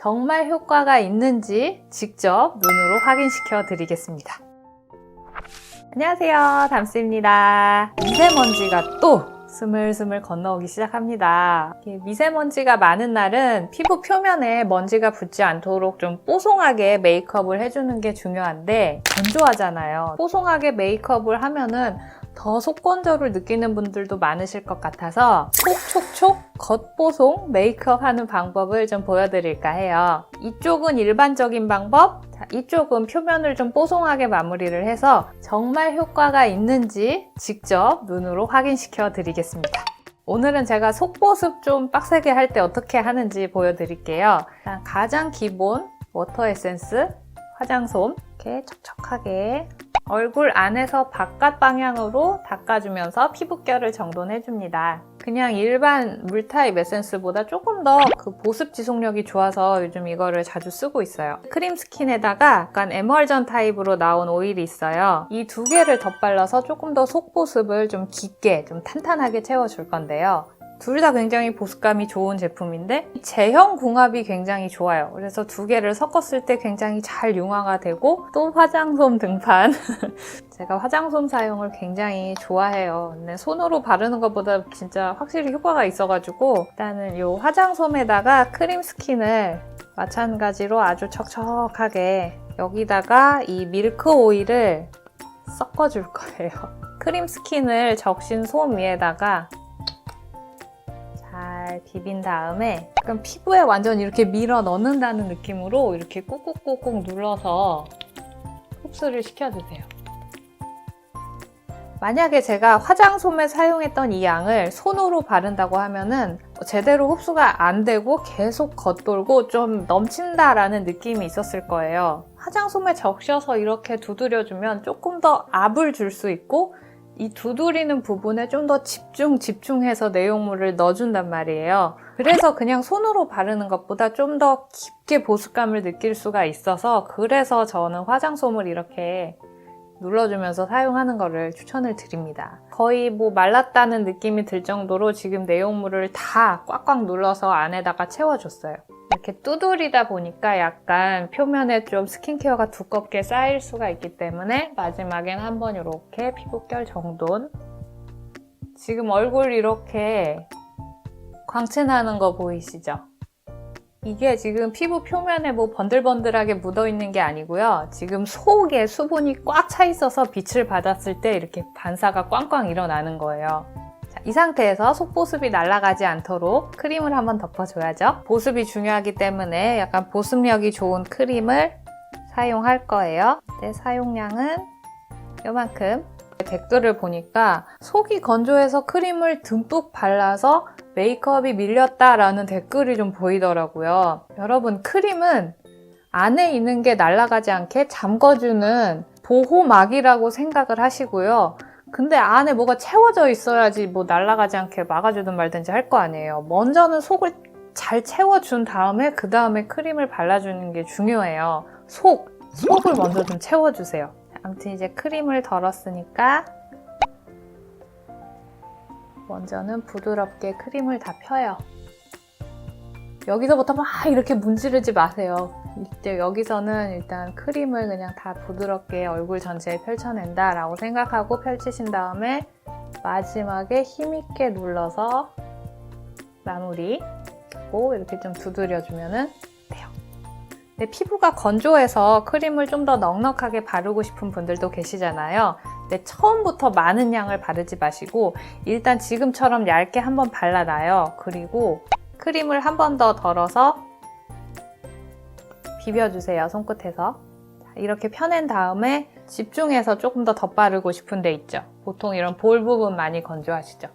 정말 효과가 있는지 직접 눈으로 확인시켜 드리겠습니다. 안녕하세요, 담스입니다. 미세먼지가 또 스물스물 건너오기 시작합니다. 미세먼지가 많은 날은 피부 표면에 먼지가 붙지 않도록 좀 뽀송하게 메이크업을 해주는 게 중요한데 건조하잖아요. 뽀송하게 메이크업을 하면은 더 속건조를 느끼는 분들도 많으실 것 같아서 촉촉촉 겉보송 메이크업 하는 방법을 좀 보여드릴까 해요. 이쪽은 일반적인 방법, 이쪽은 표면을 좀 뽀송하게 마무리를 해서 정말 효과가 있는지 직접 눈으로 확인시켜 드리겠습니다. 오늘은 제가 속보습 좀 빡세게 할 때 어떻게 하는지 보여드릴게요. 일단 가장 기본 워터 에센스, 화장솜 이렇게 촉촉하게 얼굴 안에서 바깥 방향으로 닦아주면서 피부결을 정돈해줍니다. 그냥 일반 물타입 에센스보다 조금 더 그 보습 지속력이 좋아서 요즘 이거를 자주 쓰고 있어요. 크림 스킨에다가 약간 에멀전 타입으로 나온 오일이 있어요. 이 두 개를 덧발라서 조금 더 속보습을 좀 깊게, 좀 탄탄하게 채워줄 건데요. 둘 다 굉장히 보습감이 좋은 제품인데 제형 궁합이 굉장히 좋아요. 그래서 두 개를 섞었을 때 굉장히 잘 융화가 되고 또 화장솜 등판 제가 화장솜 사용을 굉장히 좋아해요. 근데 손으로 바르는 것보다 진짜 확실히 효과가 있어가지고 일단은 이 화장솜에다가 크림 스킨을 마찬가지로 아주 척척하게 여기다가 이 밀크 오일을 섞어줄 거예요. 크림 스킨을 적신 솜 위에다가 잘 비빈 다음에 약간 피부에 완전 이렇게 밀어 넣는다는 느낌으로 이렇게 꾹꾹꾹꾹 눌러서 흡수를 시켜주세요. 만약에 제가 화장솜에 사용했던 이 양을 손으로 바른다고 하면은 제대로 흡수가 안 되고 계속 겉돌고 좀 넘친다라는 느낌이 있었을 거예요. 화장솜에 적셔서 이렇게 두드려주면 조금 더 압을 줄 수 있고 이 두드리는 부분에 좀 더 집중해서 내용물을 넣어준단 말이에요. 그래서 그냥 손으로 바르는 것보다 좀 더 깊게 보습감을 느낄 수가 있어서 그래서 저는 화장솜을 이렇게 눌러주면서 사용하는 거를 추천을 드립니다. 거의 뭐 말랐다는 느낌이 들 정도로 지금 내용물을 다 꽉꽉 눌러서 안에다가 채워줬어요. 이렇게 두드리다 보니까 약간 표면에 좀 스킨케어가 두껍게 쌓일 수가 있기 때문에 마지막엔 한번 이렇게 피부결 정돈. 지금 얼굴 이렇게 광채 나는 거 보이시죠? 이게 지금 피부 표면에 뭐 번들번들하게 묻어있는 게 아니고요. 지금 속에 수분이 꽉 차 있어서 빛을 받았을 때 이렇게 반사가 꽝꽝 일어나는 거예요. 자, 이 상태에서 속보습이 날아가지 않도록 크림을 한번 덮어줘야죠. 보습이 중요하기 때문에 약간 보습력이 좋은 크림을 사용할 거예요. 네, 사용량은 요만큼. 댓글을 보니까 속이 건조해서 크림을 듬뿍 발라서 메이크업이 밀렸다라는 댓글이 좀 보이더라고요. 여러분, 크림은 안에 있는 게 날아가지 않게 잠궈주는 보호막이라고 생각을 하시고요. 근데 안에 뭐가 채워져 있어야지 뭐 날아가지 않게 막아주든 말든지 할 거 아니에요. 먼저는 속을 잘 채워준 다음에 그 다음에 크림을 발라주는 게 중요해요. 속을 먼저 좀 채워주세요. 아무튼 이제 크림을 덜었으니까 먼저는 부드럽게 크림을 다 펴요. 여기서부터 막 이렇게 문지르지 마세요. 이제 여기서는 일단 크림을 그냥 다 부드럽게 얼굴 전체에 펼쳐낸다 라고 생각하고 펼치신 다음에 마지막에 힘있게 눌러서 마무리 하고 이렇게 좀 두드려주면 돼요. 근데 피부가 건조해서 크림을 좀 더 넉넉하게 바르고 싶은 분들도 계시잖아요. 근데 처음부터 많은 양을 바르지 마시고 일단 지금처럼 얇게 한번 발라놔요. 그리고 크림을 한 번 더 덜어서 비벼주세요. 손끝에서. 이렇게 펴낸 다음에 집중해서 조금 더 덧바르고 싶은 데 있죠. 보통 이런 볼 부분 많이 건조하시죠.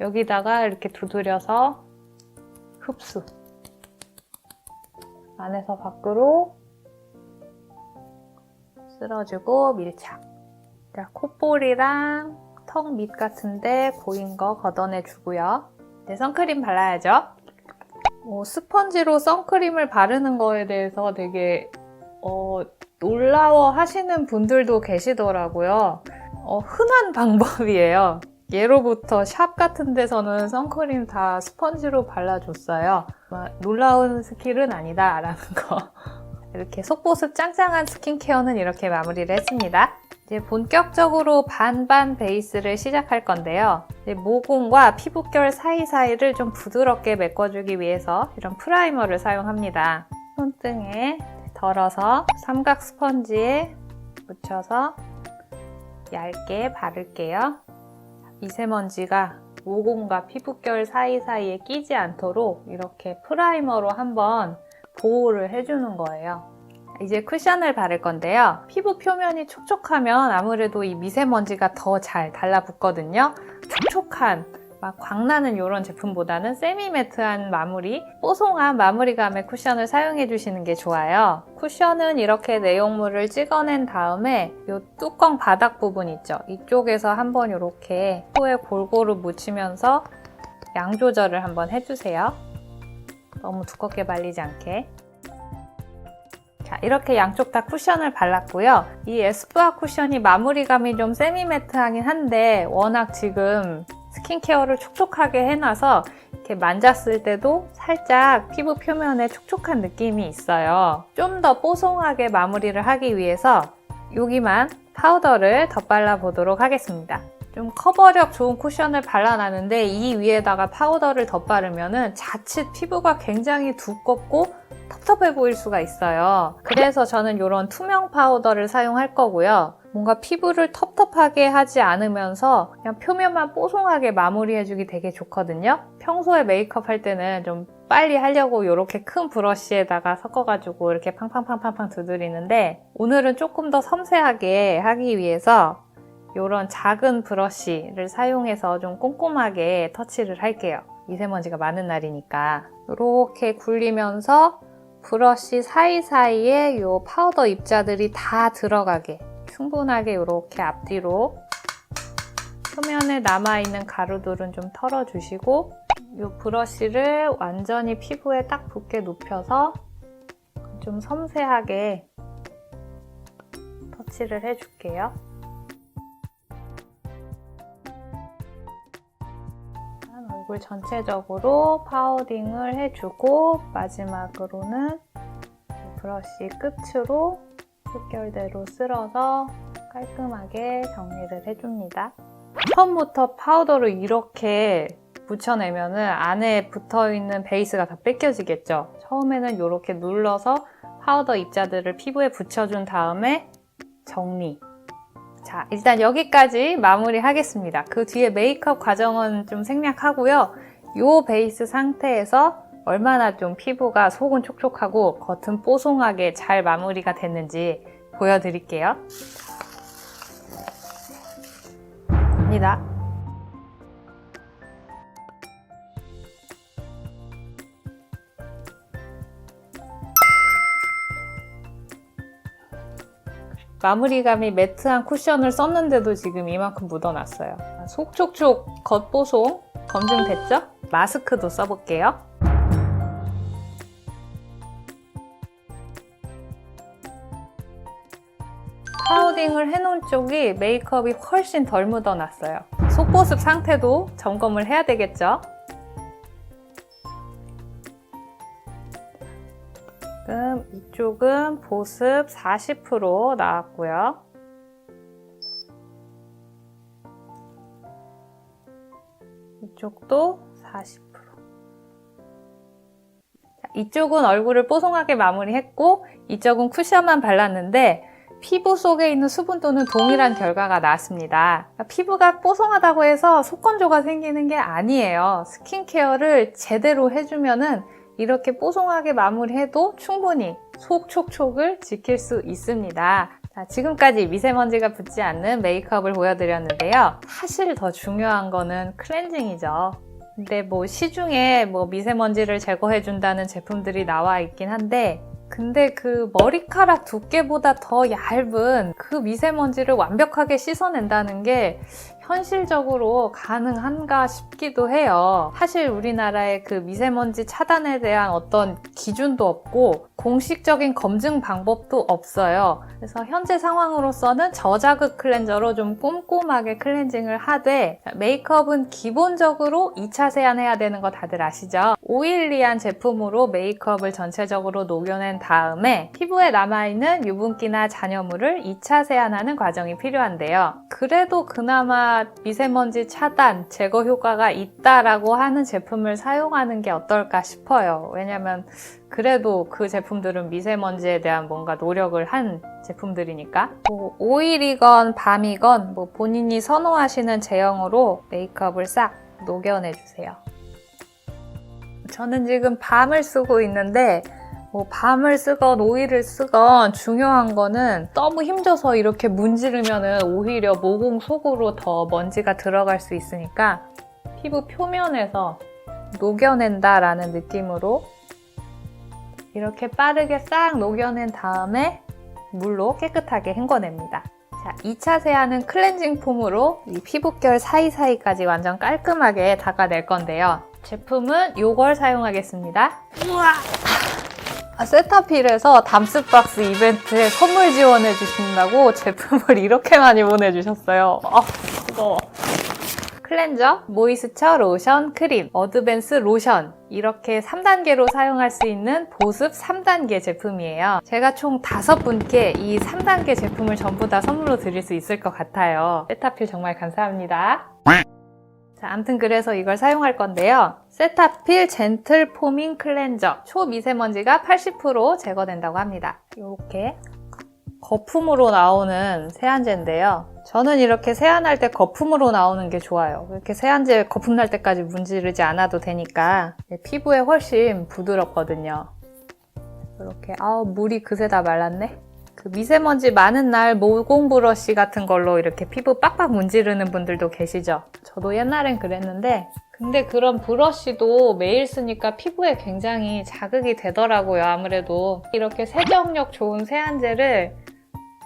여기다가 이렇게 두드려서 흡수. 안에서 밖으로 쓸어주고 밀착. 자, 콧볼이랑 턱 밑 같은데 고인 거 걷어내주고요. 이제 선크림 발라야죠. 스펀지로 선크림을 바르는 거에 대해서 되게 놀라워 하시는 분들도 계시더라고요. 흔한 방법이에요. 예로부터 샵 같은 데서는 선크림 다 스펀지로 발라줬어요. 놀라운 스킬은 아니다 라는 거. 이렇게 속보습 짱짱한 스킨케어는 이렇게 마무리를 했습니다. 이제 본격적으로 반반 베이스를 시작할 건데요. 모공과 피부결 사이사이를 좀 부드럽게 메꿔주기 위해서 이런 프라이머를 사용합니다. 손등에 덜어서 삼각 스펀지에 묻혀서 얇게 바를게요. 미세먼지가 모공과 피부결 사이사이에 끼지 않도록 이렇게 프라이머로 한번 보호를 해주는 거예요. 이제 쿠션을 바를 건데요. 피부 표면이 촉촉하면 아무래도 이 미세먼지가 더 잘 달라붙거든요. 촉촉한, 막 광나는 이런 제품보다는 세미매트한 마무리, 뽀송한 마무리감의 쿠션을 사용해 주시는 게 좋아요. 쿠션은 이렇게 내용물을 찍어낸 다음에 이 뚜껑 바닥 부분 있죠? 이쪽에서 한번 이렇게 코에 골고루 묻히면서 양 조절을 한번 해주세요. 너무 두껍게 발리지 않게. 자, 이렇게 양쪽 다 쿠션을 발랐고요. 이 에스쁘아 쿠션이 마무리감이 좀 세미매트하긴 한데 워낙 지금 스킨케어를 촉촉하게 해놔서 이렇게 만졌을 때도 살짝 피부 표면에 촉촉한 느낌이 있어요. 좀 더 뽀송하게 마무리를 하기 위해서 여기만 파우더를 덧발라 보도록 하겠습니다. 좀 커버력 좋은 쿠션을 발라놨는데 이 위에다가 파우더를 덧바르면 자칫 피부가 굉장히 두껍고 텁텁해 보일 수가 있어요. 그래서 저는 이런 투명 파우더를 사용할 거고요. 뭔가 피부를 텁텁하게 하지 않으면서 그냥 표면만 뽀송하게 마무리해주기 되게 좋거든요. 평소에 메이크업 할 때는 좀 빨리 하려고 이렇게 큰 브러쉬에다가 섞어가지고 이렇게 팡팡팡팡팡 두드리는데 오늘은 조금 더 섬세하게 하기 위해서 이런 작은 브러쉬를 사용해서 좀 꼼꼼하게 터치를 할게요. 미세먼지가 많은 날이니까. 이렇게 굴리면서 브러쉬 사이사이에 이 파우더 입자들이 다 들어가게 충분하게 이렇게 앞뒤로 표면에 남아있는 가루들은 좀 털어주시고 이 브러쉬를 완전히 피부에 딱 붙게 눕혀서 좀 섬세하게 터치를 해줄게요. 얼굴 전체적으로 파우딩을 해주고 마지막으로는 브러쉬 끝으로 습결대로 쓸어서 깔끔하게 정리를 해줍니다. 처음부터 파우더를 이렇게 묻혀내면 안에 붙어있는 베이스가 다 뺏겨지겠죠. 처음에는 이렇게 눌러서 파우더 입자들을 피부에 붙여준 다음에 정리. 자, 일단 여기까지 마무리하겠습니다. 그 뒤에 메이크업 과정은 좀 생략하고요. 이 베이스 상태에서 얼마나 좀 피부가 속은 촉촉하고 겉은 뽀송하게 잘 마무리가 됐는지 보여드릴게요. 갑니다. 마무리감이 매트한 쿠션을 썼는데도 지금 이만큼 묻어났어요. 속 촉촉, 겉 뽀송 검증됐죠? 마스크도 써볼게요. 파우딩을 해놓은 쪽이 메이크업이 훨씬 덜 묻어났어요. 속보습 상태도 점검을 해야 되겠죠? 지금 이쪽은 보습 40% 나왔고요. 이쪽도 40%. 이쪽은 얼굴을 뽀송하게 마무리했고 이쪽은 쿠션만 발랐는데 피부 속에 있는 수분도는 동일한 결과가 나왔습니다. 피부가 뽀송하다고 해서 속건조가 생기는 게 아니에요. 스킨케어를 제대로 해주면은 이렇게 뽀송하게 마무리해도 충분히 속 촉촉을 지킬 수 있습니다. 자, 지금까지 미세먼지가 붙지 않는 메이크업을 보여드렸는데요. 사실 더 중요한 거는 클렌징이죠. 근데 뭐 시중에 뭐 미세먼지를 제거해준다는 제품들이 나와 있긴 한데 근데 그 머리카락 두께보다 더 얇은 그 미세먼지를 완벽하게 씻어낸다는 게 현실적으로 가능한가 싶기도 해요. 사실 우리나라의 그 미세먼지 차단에 대한 어떤 기준도 없고 공식적인 검증 방법도 없어요. 그래서 현재 상황으로서는 저자극 클렌저로 좀 꼼꼼하게 클렌징을 하되, 메이크업은 기본적으로 2차 세안해야 되는 거 다들 아시죠? 오일리한 제품으로 메이크업을 전체적으로 녹여낸 다음에 피부에 남아있는 유분기나 잔여물을 2차 세안하는 과정이 필요한데요. 그래도 그나마 미세먼지 차단, 제거 효과가 있다라고 하는 제품을 사용하는 게 어떨까 싶어요. 왜냐면 그래도 그 제품들은 미세먼지에 대한 뭔가 노력을 한 제품들이니까. 오일이건 밤이건 본인이 선호하시는 제형으로 메이크업을 싹 녹여내주세요. 저는 지금 밤을 쓰고 있는데 밤을 쓰건 오일을 쓰건 중요한 거는 너무 힘줘서 이렇게 문지르면 오히려 모공 속으로 더 먼지가 들어갈 수 있으니까 피부 표면에서 녹여낸다라는 느낌으로 이렇게 빠르게 싹 녹여낸 다음에 물로 깨끗하게 헹궈냅니다. 자, 2차 세안은 클렌징 폼으로 이 피부결 사이사이까지 완전 깔끔하게 닦아낼 건데요. 제품은 이걸 사용하겠습니다. 우와! 세타필에서 담스박스 이벤트에 선물 지원해 주신다고 제품을 이렇게 많이 보내주셨어요. 뜨거워. 클렌저, 모이스처, 로션, 크림, 어드밴스 로션, 이렇게 3단계로 사용할 수 있는 보습 3단계 제품이에요. 제가 총 5분께 이 3단계 제품을 전부 다 선물로 드릴 수 있을 것 같아요. 세타필 정말 감사합니다. 자, 아무튼 그래서 이걸 사용할 건데요. 세타필 젠틀 포밍 클렌저, 초미세먼지가 80% 제거된다고 합니다. 이렇게 거품으로 나오는 세안제인데요. 저는 이렇게 세안할 때 거품으로 나오는 게 좋아요. 이렇게 세안제 거품 날 때까지 문지르지 않아도 되니까 피부에 훨씬 부드럽거든요. 이렇게 물이 그새 다 말랐네. 그 미세먼지 많은 날 모공 브러쉬 같은 걸로 이렇게 피부 빡빡 문지르는 분들도 계시죠. 저도 옛날엔 그랬는데 근데 그런 브러쉬도 매일 쓰니까 피부에 굉장히 자극이 되더라고요. 아무래도 이렇게 세정력 좋은 세안제를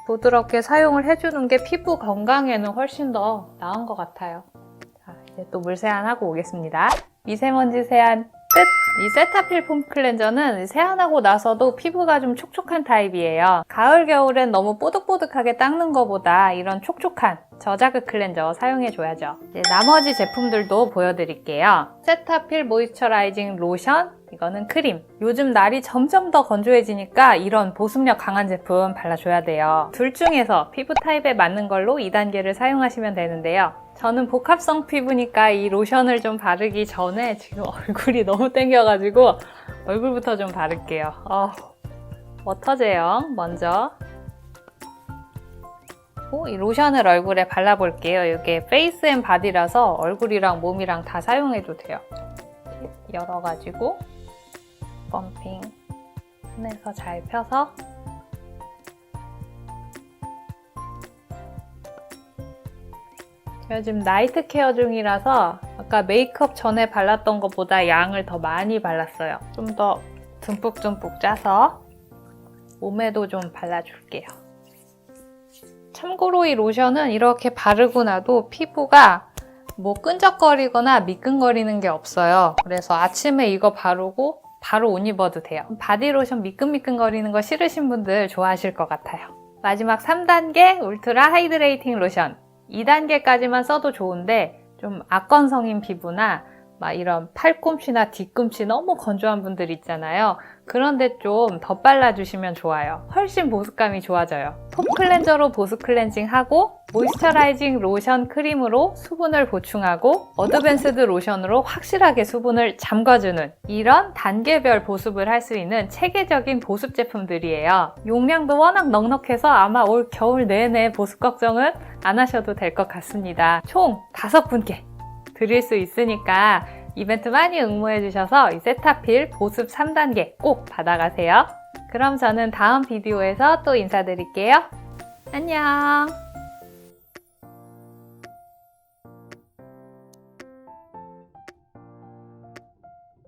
부드럽게 사용을 해주는 게 피부 건강에는 훨씬 더 나은 것 같아요. 자, 이제 또 물 세안하고 오겠습니다. 미세먼지 세안 끝! 이 세타필 폼 클렌저는 세안하고 나서도 피부가 좀 촉촉한 타입이에요. 가을, 겨울엔 너무 뽀득뽀득하게 닦는 것보다 이런 촉촉한 저자극 클렌저 사용해줘야죠. 이제 나머지 제품들도 보여드릴게요. 세타필 모이스처라이징 로션, 이거는 크림. 요즘 날이 점점 더 건조해지니까 이런 보습력 강한 제품 발라줘야 돼요. 둘 중에서 피부 타입에 맞는 걸로 2단계를 사용하시면 되는데요. 저는 복합성 피부니까 이 로션을 좀 바르기 전에 지금 얼굴이 너무 땡겨가지고 얼굴부터 좀 바를게요. 워터 제형 먼저. 이 로션을 얼굴에 발라볼게요. 이게 페이스 앤 바디라서 얼굴이랑 몸이랑 다 사용해도 돼요. 열어가지고 펌핑 손에서 잘 펴서 제가 지금 나이트 케어 중이라서 아까 메이크업 전에 발랐던 것보다 양을 더 많이 발랐어요. 좀 더 듬뿍듬뿍 짜서 몸에도 좀 발라줄게요. 참고로 이 로션은 이렇게 바르고 나도 피부가 끈적거리거나 미끈거리는 게 없어요. 그래서 아침에 이거 바르고 바로 옷 입어도 돼요. 바디로션 미끈미끈거리는 거 싫으신 분들 좋아하실 것 같아요. 마지막 3단계 울트라 하이드레이팅 로션. 2단계까지만 써도 좋은데 좀 악건성인 피부나 막 이런 팔꿈치나 뒤꿈치 너무 건조한 분들 있잖아요. 그런데 좀 더 발라주시면 좋아요. 훨씬 보습감이 좋아져요. 톱 클렌저로 보습 클렌징하고 모이스처라이징 로션 크림으로 수분을 보충하고 어드밴스드 로션으로 확실하게 수분을 잠궈주는 이런 단계별 보습을 할 수 있는 체계적인 보습 제품들이에요. 용량도 워낙 넉넉해서 아마 올 겨울 내내 보습 걱정은 안 하셔도 될 것 같습니다. 총 5분께 드릴 수 있으니까 이벤트 많이 응모해주셔서 이 세타필 보습 3단계 꼭 받아가세요. 그럼 저는 다음 비디오에서 또 인사드릴게요. 안녕!